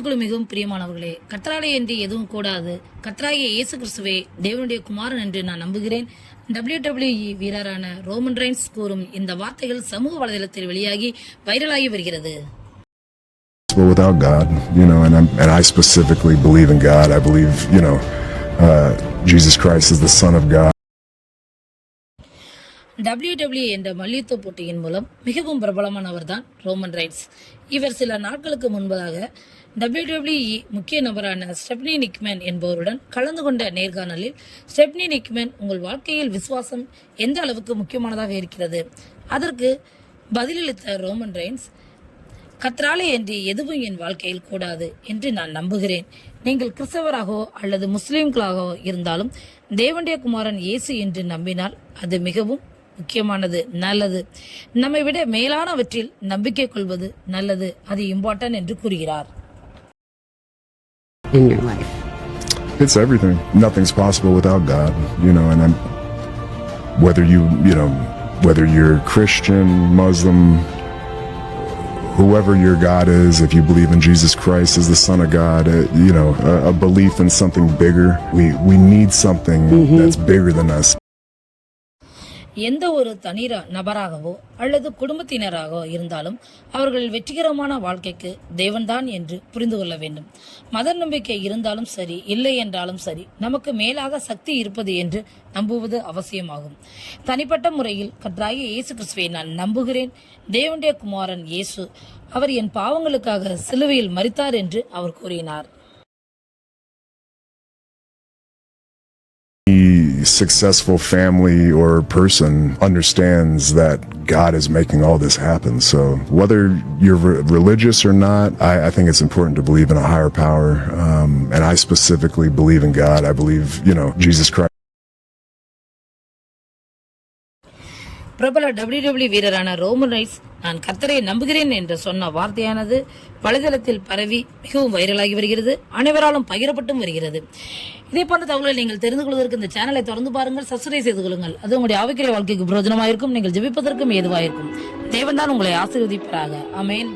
கிறிஸ்துக்குள் மிகவும் பிரியமானவர்களே, கர்த்தராலே என்று எதுவும் கூடாது. கர்த்தராகிய இயேசு கிறிஸ்துவே தேவனுடைய குமாரன் என்று நான் நம்புகிறேன். WWE வீரரான ரோமன் ரெய்ன்ஸ் கூறும் இந்த வார்த்தைகள் சமூக வலைதளத்தில் வெளியாகி வைரலாகி வருகிறது. Without God, and I specifically believe in God. I believe, Jesus Christ is the Son of God. WWE என்ற மல்யுத்த போட்டியின் மூலம் மிகவும் பிரபலமானவர் தான் ரோமன் ரெய்ன்ஸ். இவர் சில நாட்களுக்கு முன்பதாக WWE முக்கிய நபரான ஸ்டெப்னி நிக்மேன் என்பவருடன் கலந்து கொண்ட நேர்காணலில், ஸ்டெப்னி நிக்மேன், உங்கள் வாழ்க்கையில் விசுவாசம் எந்த அளவுக்கு முக்கியமானதாக இருக்கிறது? அதற்கு பதிலளித்த ரோமன் ரெய்ன்ஸ், கர்த்தராலே என்று எதுவும் என் வாழ்க்கையில் கூடாது என்று நான் நம்புகிறேன். நீங்கள் கிறிஸ்தவராகவோ அல்லது முஸ்லீம்களாகவோ இருந்தாலும் தேவனுடைய குமாரன் இயேசு என்று நம்பினால் அது மிகவும் முக்கியமானது, நல்லது. நம்மை விட மேலானவற்றில் நம்பிக்கை கொள்வது நல்லது, அது இம்பார்ட்டன்ட் என்று கூறுகிறார். In your life, It's everything. Nothing's possible without God, and whether you're Christian, Muslim, whoever your God is, if you believe in Jesus Christ as the Son of God, a belief in something bigger. We need something that's bigger than us. எந்த ஒரு தனி நபராகவோ அல்லது குடும்பத்தினராகவோ இருந்தாலும் அவர்கள் வெற்றிகரமான வாழ்க்கைக்கு தேவன்தான் என்று புரிந்து கொள்ள வேண்டும். மத நம்பிக்கை இருந்தாலும் சரி, இல்லை என்றாலும் சரி, நமக்கு மேலாக சக்தி இருப்பது என்று நம்புவது அவசியமாகும். தனிப்பட்ட முறையில் கர்த்தராகிய இயேசு கிறிஸ்துவை நான் நம்புகிறேன். தேவனுடைய குமாரன் இயேசு, அவர் என் பாவங்களுக்காக சிலுவையில் மரித்தார் என்று அவர் கூறினார். Successful family or person understands that God is making all this happen. So whether you're religious or not, I think it's important to believe in a higher power. And I specifically believe in God. I believe, Jesus Christ. பிரபல WWE வீரரான Roman reigns, நான் கர்த்தரை நம்புகிறேன் என்று சொன்ன வார்த்தையானது வலைதளத்தில் பரவி மிகவும் வைரலாகி வருகிறது, அனைவராலும் பகிரப்பட்டும் வருகிறது. இதே போன்ற தகவல்களை நீங்கள் தெரிந்து கொள்வதற்கு இந்த சேனலை தொடர்ந்து பாருங்கள், சப்ஸ்கிரைப் செய்து கொள்ளுங்கள். அது உங்களுடைய ஆவிக்குரிய வாழ்க்கைக்கு பிரயோஜனமாயிருக்கும், நீங்கள் ஜெபிப்பதற்கும் ஏதுவாயிருக்கும். தேவன் தான் உங்களை ஆசீர்வதிப்பாராக. ஆமென்.